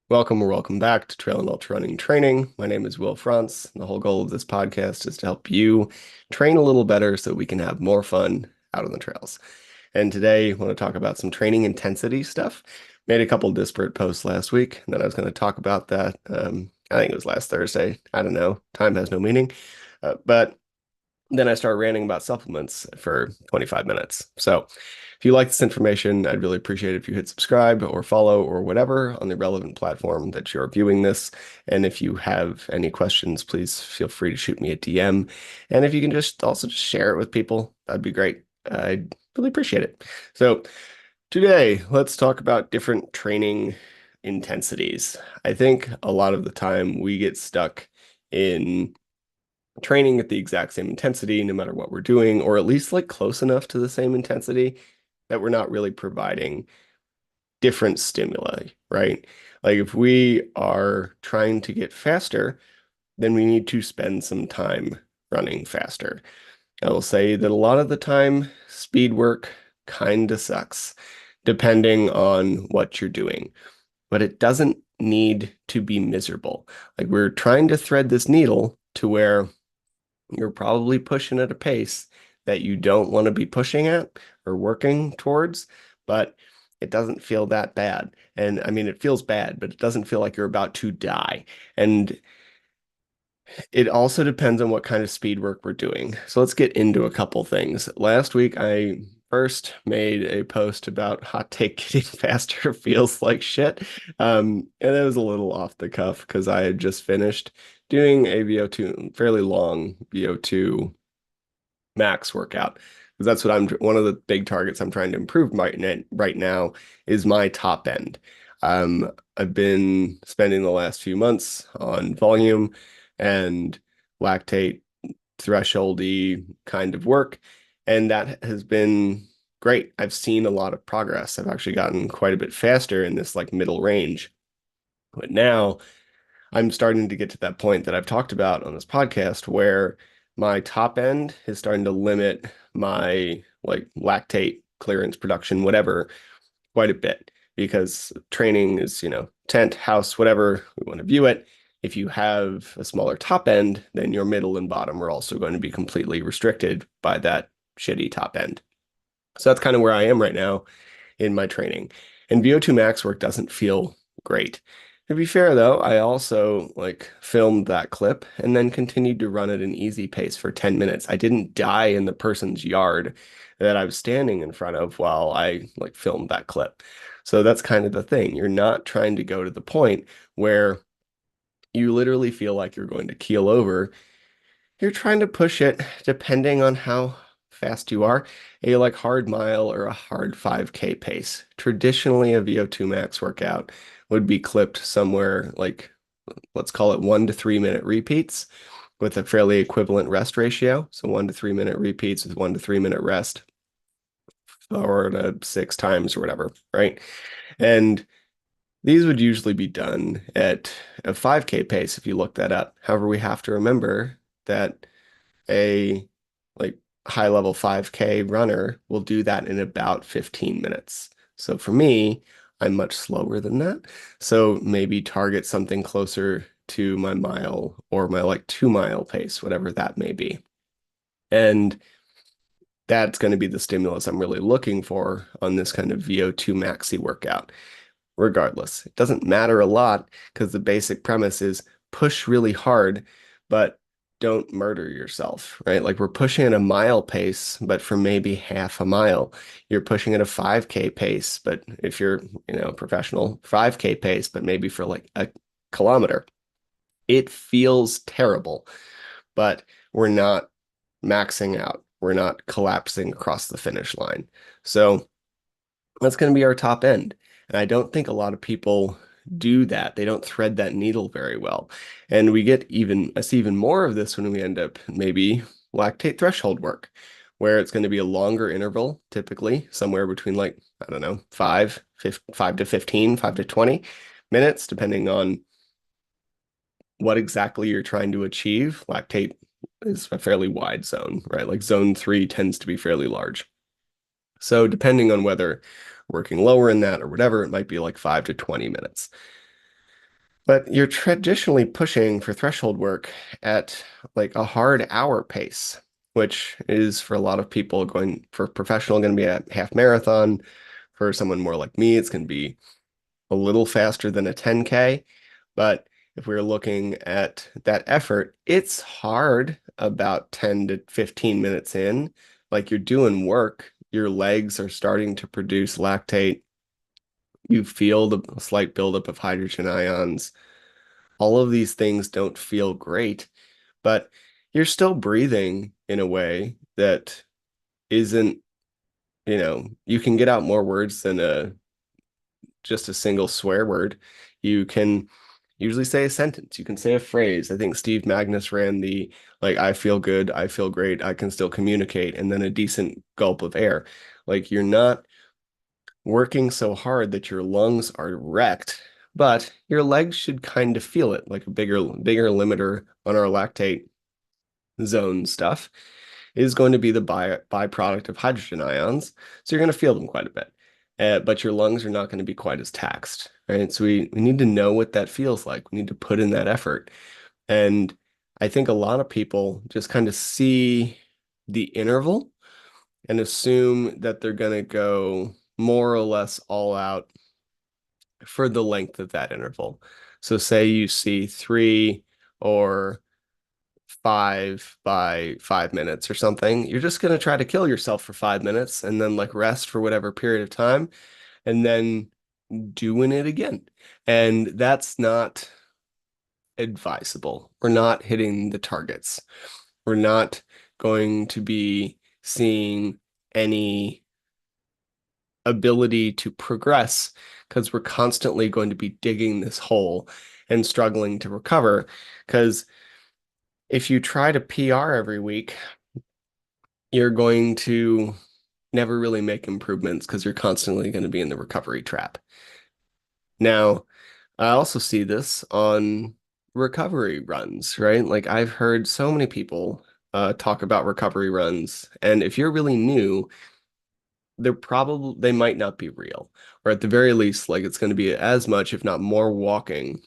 Welcome or welcome back to Trail and Ultra Running Training. My name is Will France. And the whole goal of this podcast is to help you train a little better so we can have more fun out on the trails. And today I want to talk about some training intensity stuff. Made a couple disparate posts last week, and then I was going to talk about that. I think it was last Thursday. I don't know. Time has no meaning. But then I started ranting about supplements for 25 minutes. So if you like this information, I'd really appreciate it if you hit subscribe or follow or whatever on the relevant platform that you're viewing this. And if you have any questions, please feel free to shoot me a DM. And if you can just also just share it with people, that'd be great. I'd really appreciate it. So today, let's talk about different training intensities. I think a lot of the time we get stuck in training at the exact same intensity no matter what we're doing, or at least like close enough to the same intensity that we're not really providing different stimuli, right? Like if we are trying to get faster, then we need to spend some time running faster. I will say that a lot of the time, speed work kind of sucks, depending on what you're doing, but it doesn't need to be miserable. Like we're trying to thread this needle to where you're probably pushing at a pace that you don't want to be pushing at or working towards, but it doesn't feel that bad. And I mean, it feels bad, but it doesn't feel like you're about to die. And it also depends on what kind of speed work we're doing. So let's get into a couple things. Last week, I first made a post about hot take getting faster feels like shit. And it was a little off the cuff because I had just finished doing a VO2, fairly long VO2 max workout. Because that's what one of the big targets I'm trying to improve right now is my top end. I've been spending the last few months on volume and lactate thresholdy kind of work, and that has been great. I've seen a lot of progress. I've actually gotten quite a bit faster in this like middle range. But now I'm starting to get to that point that I've talked about on this podcast where my top end is starting to limit my like lactate clearance production, whatever, quite a bit because training is, tent, house, whatever we want to view it. If you have a smaller top end, then your middle and bottom are also going to be completely restricted by that shitty top end. So that's kind of where I am right now in my training. And VO2 max work doesn't feel great. To be fair though, I also like filmed that clip and then continued to run at an easy pace for 10 minutes. I didn't die in the person's yard that I was standing in front of while I like filmed that clip. So that's kind of the thing. You're not trying to go to the point where you literally feel like you're going to keel over. You're trying to push it depending on how fast you are, a like hard mile or a hard 5K pace. Traditionally, a VO2 max workout would be clipped somewhere like, let's call it 1 to 3 minute repeats with a fairly equivalent rest ratio. So 1 to 3 minute repeats with 1 to 3 minute rest, 4 to 6 times or whatever, right? And these would usually be done at a 5K pace if you look that up. However, we have to remember that a like high level 5K runner will do that in about 15 minutes. So for me, I'm much slower than that. So maybe target something closer to my mile or my like 2 mile pace, whatever that may be. And that's going to be the stimulus I'm really looking for on this kind of VO2 maxi workout. Regardless, it doesn't matter a lot because the basic premise is push really hard, but don't murder yourself, right? Like we're pushing at a mile pace, but for maybe half a mile. You're pushing at a 5K pace, but if you're, professional, 5K pace, but maybe for like a kilometer. It feels terrible, but we're not maxing out. We're not collapsing across the finish line. So that's going to be our top end. And I don't think a lot of people do that. They don't thread that needle very well. And I see even more of this when we end up maybe lactate threshold work, where it's going to be a longer interval, typically somewhere between like, I don't know, 5 to 15, 5 to 20 minutes, depending on what exactly you're trying to achieve. Lactate is a fairly wide zone, right? Like zone 3 tends to be fairly large. So depending on whether working lower in that or whatever, it might be like 5 to 20 minutes. But you're traditionally pushing for threshold work at like a hard hour pace, which is for a lot of people going for professional going to be a half marathon. For someone more like me, it's going to be a little faster than a 10K. But if we're looking at that effort, it's hard about 10 to 15 minutes in. Like you're doing work, your legs are starting to produce lactate. You feel the slight buildup of hydrogen ions. All of these things don't feel great, but you're still breathing in a way that isn't, you can get out more words than just a single swear word. You can usually say a sentence. You can say a phrase. I think Steve Magnus ran the like, I feel good, I feel great, I can still communicate, and then a decent gulp of air. Like you're not working so hard that your lungs are wrecked, but your legs should kind of feel it, like a bigger limiter on our lactate zone stuff is going to be the byproduct of hydrogen ions. So you're going to feel them quite a bit. But your lungs are not going to be quite as taxed, right? So we need to know what that feels like. We need to put in that effort. And I think a lot of people just kind of see the interval and assume that they're going to go more or less all out for the length of that interval. So say you see 3 or 5 by 5 minutes or something, you're just going to try to kill yourself for 5 minutes and then like rest for whatever period of time and then doing it again. And that's not advisable. We're not hitting the targets. We're not going to be seeing any ability to progress because we're constantly going to be digging this hole and struggling to recover. Because if you try to PR every week, you're going to never really make improvements because you're constantly going to be in the recovery trap. Now, I also see this on recovery runs, right? Like I've heard so many people talk about recovery runs, and if you're really new, they might not be real, or at the very least, like it's going to be as much, if not more, walking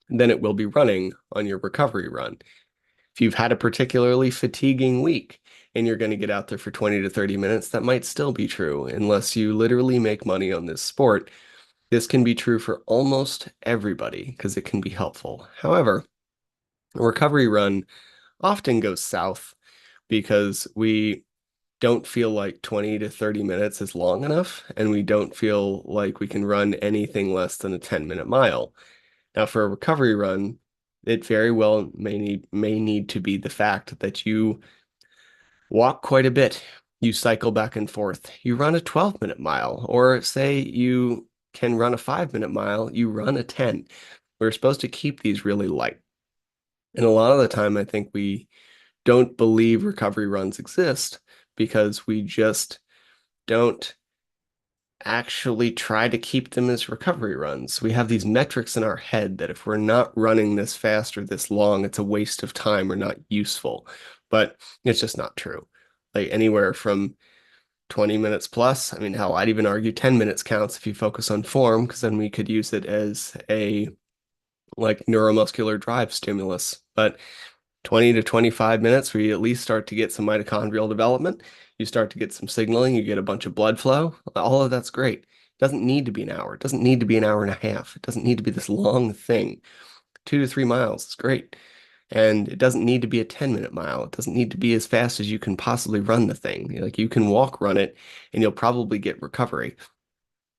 than it will be running on your recovery run. If you've had a particularly fatiguing week and you're going to get out there for 20 to 30 minutes, that might still be true unless you literally make money on this sport. This can be true for almost everybody because it can be helpful. However, a recovery run often goes south because we don't feel like 20 to 30 minutes is long enough, and we don't feel like we can run anything less than a 10-minute mile. Now, for a recovery run, it very well may need to be the fact that you walk quite a bit. You cycle back and forth. You run a 12-minute mile, or say you can run a 5-minute mile, you run a 10. We're supposed to keep these really light. And a lot of the time, I think we don't believe recovery runs exist because we just don't actually try to keep them as recovery runs. We have these metrics in our head that if we're not running this fast or this long, it's a waste of time or not useful. But it's just not true. Like anywhere from 20 minutes plus, I mean, hell, I'd even argue 10 minutes counts if you focus on form, because then we could use it as a like neuromuscular drive stimulus. But 20 to 25 minutes where you at least start to get some mitochondrial development. You start to get some signaling, you get a bunch of blood flow. All of that's great. It doesn't need to be an hour. It doesn't need to be an hour and a half. It doesn't need to be this long thing. 2 to 3 miles is great. And it doesn't need to be a 10-minute mile. It doesn't need to be as fast as you can possibly run the thing. Like you can walk, run it, and you'll probably get recovery.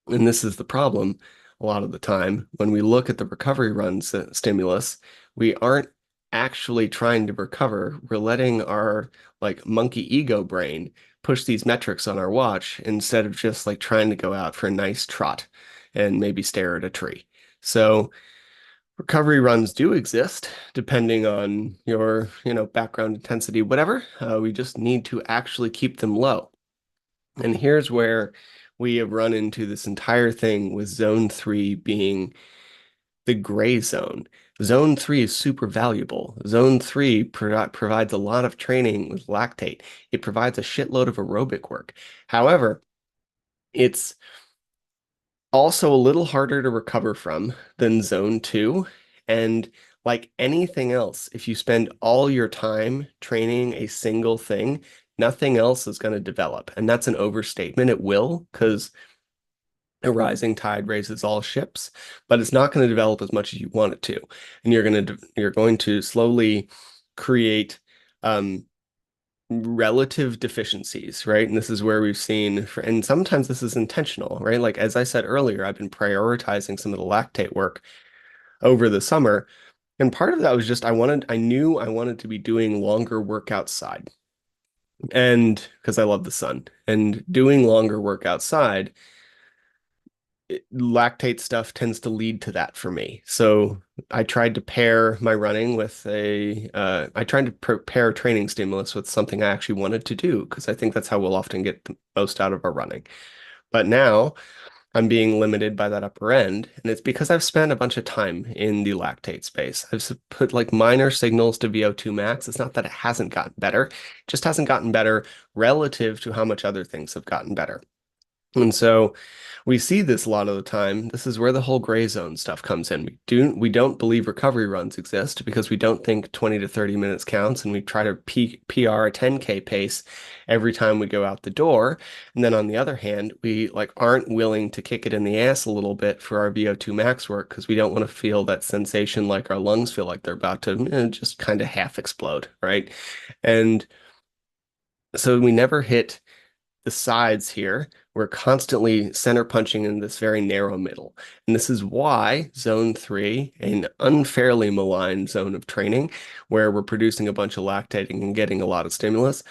And this is the problem a lot of the time. When we look at the recovery runs stimulus, we aren't actually trying to recover. We're letting our like monkey ego brain push these metrics on our watch instead of just like trying to go out for a nice trot and maybe stare at a tree. So recovery runs do exist depending on your, background intensity, whatever. We just need to actually keep them low. And here's where we have run into this entire thing with zone 3 being the gray zone. Zone 3 is super valuable. Zone 3 provides a lot of training with lactate. It provides a shitload of aerobic work. However, it's Also a little harder to recover from than zone two. And like anything else, if you spend all your time training a single thing, nothing else is going to develop. And that's an overstatement. It will, because a rising tide raises all ships, but it's not going to develop as much as you want it to. And you're going to slowly create relative deficiencies, right? And this is where we've seen, and sometimes this is intentional, right? Like as I said earlier, I've been prioritizing some of the lactate work over the summer, and part of that was just I knew I wanted to be doing longer work outside, and because I love the sun, and doing longer work outside, lactate stuff tends to lead to that for me. So I tried to pair my running with I tried to prepare training stimulus with something I actually wanted to do because I think that's how we'll often get the most out of our running. But now I'm being limited by that upper end, and it's because I've spent a bunch of time in the lactate space. Put like minor signals to VO2 max. It's not that it hasn't gotten better, it just hasn't gotten better relative to how much other things have gotten better. And so we see this a lot of the time. This is where the whole gray zone stuff comes in. We don't believe recovery runs exist because we don't think 20 to 30 minutes counts, and we try to PR a 10K pace every time we go out the door. And then on the other hand, we like aren't willing to kick it in the ass a little bit for our VO2 max work because we don't want to feel that sensation like our lungs feel like they're about to just kind of half explode, right? And so we never hit the sides here. We're constantly center punching in this very narrow middle. And this is why zone three, an unfairly maligned zone of training, where we're producing a bunch of lactating and getting a lot of stimulus,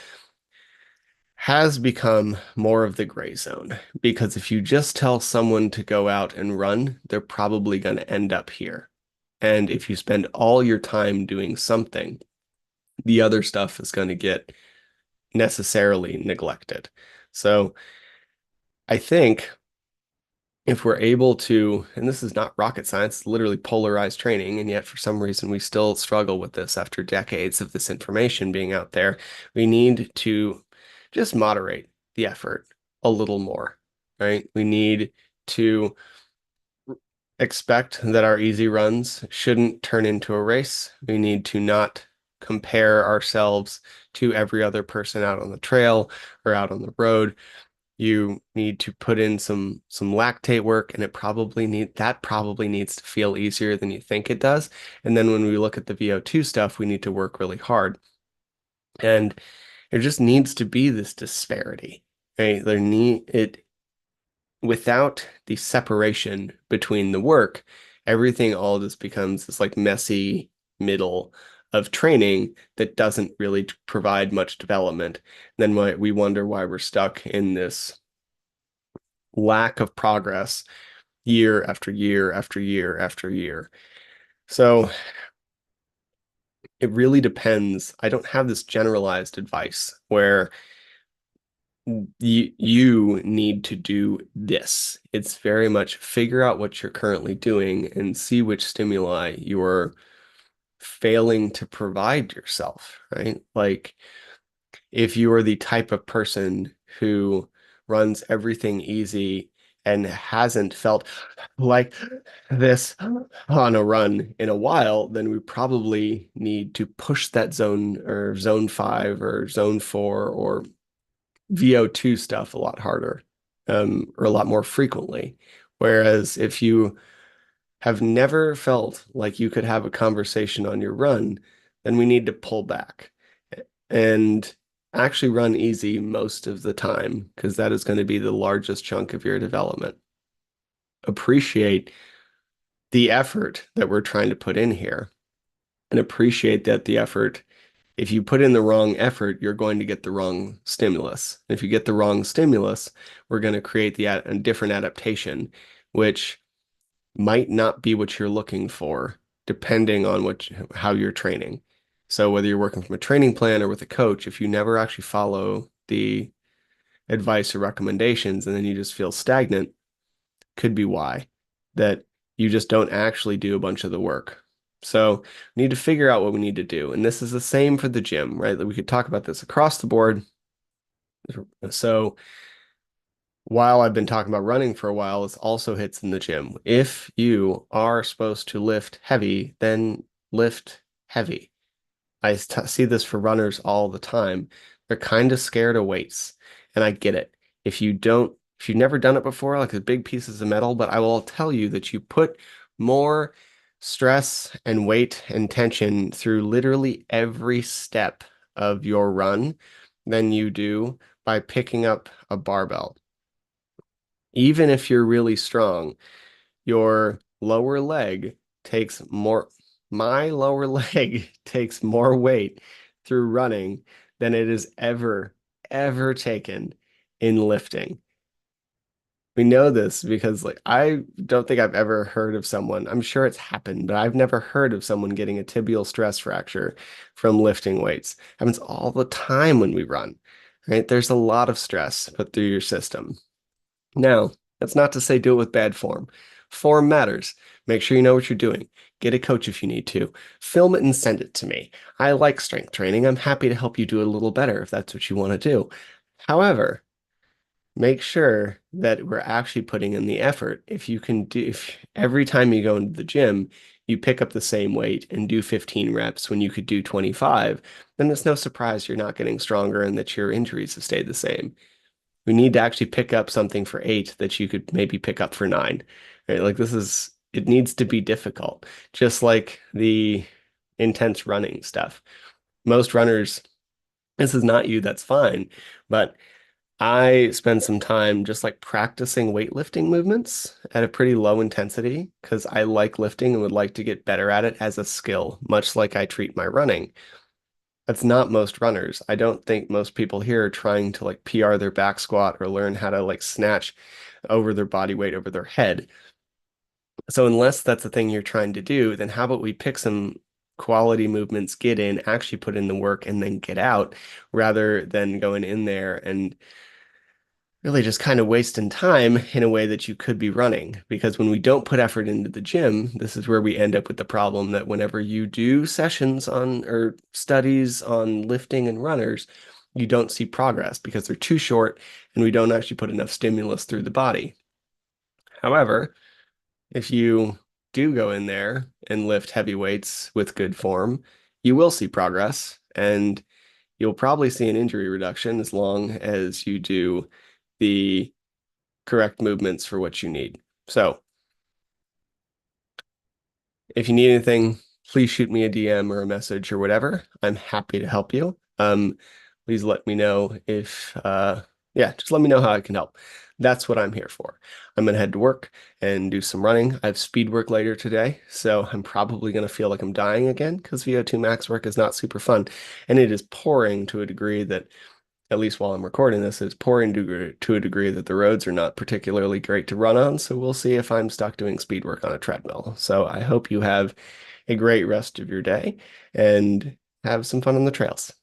has become more of the gray zone. Because if you just tell someone to go out and run, they're probably going to end up here. And if you spend all your time doing something, the other stuff is going to get necessarily neglected. So I think if we're able to, and this is not rocket science, literally polarized training, and yet for some reason we still struggle with this after decades of this information being out there, we need to just moderate the effort a little more, right? We need to expect that our easy runs shouldn't turn into a race. We need to not compare ourselves to every other person out on the trail or out on the road. You need to put in some lactate work, and it probably needs to feel easier than you think it does. And then when we look at the VO2 stuff, we need to work really hard. And there just needs to be this disparity, right? Without the separation between the work, everything all just becomes this like messy middle of training that doesn't really provide much development. And then we wonder why we're stuck in this lack of progress year after year after year after year. So it really depends. I don't have this generalized advice where you need to do this. It's very much figure out what you're currently doing and see which stimuli you're failing to provide yourself, right? Like if you are the type of person who runs everything easy and hasn't felt like this on a run in a while, then we probably need to push that zone or zone five or zone four or VO2 stuff a lot harder, or a lot more frequently. Whereas if you have never felt like you could have a conversation on your run, then we need to pull back and actually run easy most of the time because that is going to be the largest chunk of your development. Appreciate the effort that we're trying to put in here and appreciate that the effort, if you put in the wrong effort, you're going to get the wrong stimulus. If you get the wrong stimulus, we're going to create a different adaptation, which might not be what you're looking for, depending on how you're training. So whether you're working from a training plan or with a coach, if you never actually follow the advice or recommendations and then you just feel stagnant, could be why. That you just don't actually do a bunch of the work. So we need to figure out what we need to do. And this is the same for the gym, right? We could talk about this across the board. So while I've been talking about running for a while, this also hits in the gym. If you are supposed to lift heavy, then lift heavy. See this for runners all the time. They're kind of scared of weights, and I get it. If you've never done it before, like the big pieces of metal, but I will tell you that you put more stress and weight and tension through literally every step of your run than you do by picking up a barbell. Even if you're really strong, your lower leg takes more, my lower leg takes more weight through running than it has ever taken in lifting. We know this because like I don't think I've ever heard of someone, I'm sure it's happened, but I've never heard of someone getting a tibial stress fracture from lifting weights. It happens all the time when we run, right? There's a lot of stress put through your system. Now, that's not to say do it with bad form. Form matters. Make sure you know what you're doing. Get a coach if you need to. Film it and send it to me. I like strength training. I'm happy to help you do it a little better if that's what you want to do. However, make sure that we're actually putting in the effort. If every time you go into the gym, you pick up the same weight and do 15 reps when you could do 25, then it's no surprise you're not getting stronger and that your injuries have stayed the same. We need to actually pick up something for 8 that you could maybe pick up for 9. Right? Like it needs to be difficult, just like the intense running stuff. Most runners, this is not you, that's fine. But I spend some time just like practicing weightlifting movements at a pretty low intensity because I like lifting and would like to get better at it as a skill, much like I treat my running. That's not most runners. I don't think most people here are trying to like PR their back squat or learn how to like snatch over their body weight over their head. So unless that's the thing you're trying to do, then how about we pick some quality movements, get in, actually put in the work, and then get out rather than going in there and really just kind of wasting time in a way that you could be running. Because when we don't put effort into the gym, this is where we end up with the problem that whenever you do sessions on or studies on lifting and runners, you don't see progress because they're too short and we don't actually put enough stimulus through the body. However, if you do go in there and lift heavy weights with good form, you will see progress and you'll probably see an injury reduction as long as you do the correct movements for what you need. So if you need anything, please shoot me a DM or a message or whatever. I'm happy to help you. Please let me know if, yeah, just let me know how I can help. That's what I'm here for. I'm gonna head to work and do some running. I have speed work later today, so I'm probably gonna feel like I'm dying again because VO2 max work is not super fun. And it is pouring to a degree that at least while I'm recording this, it's pouring to a degree that the roads are not particularly great to run on. So we'll see if I'm stuck doing speed work on a treadmill. So I hope you have a great rest of your day and have some fun on the trails.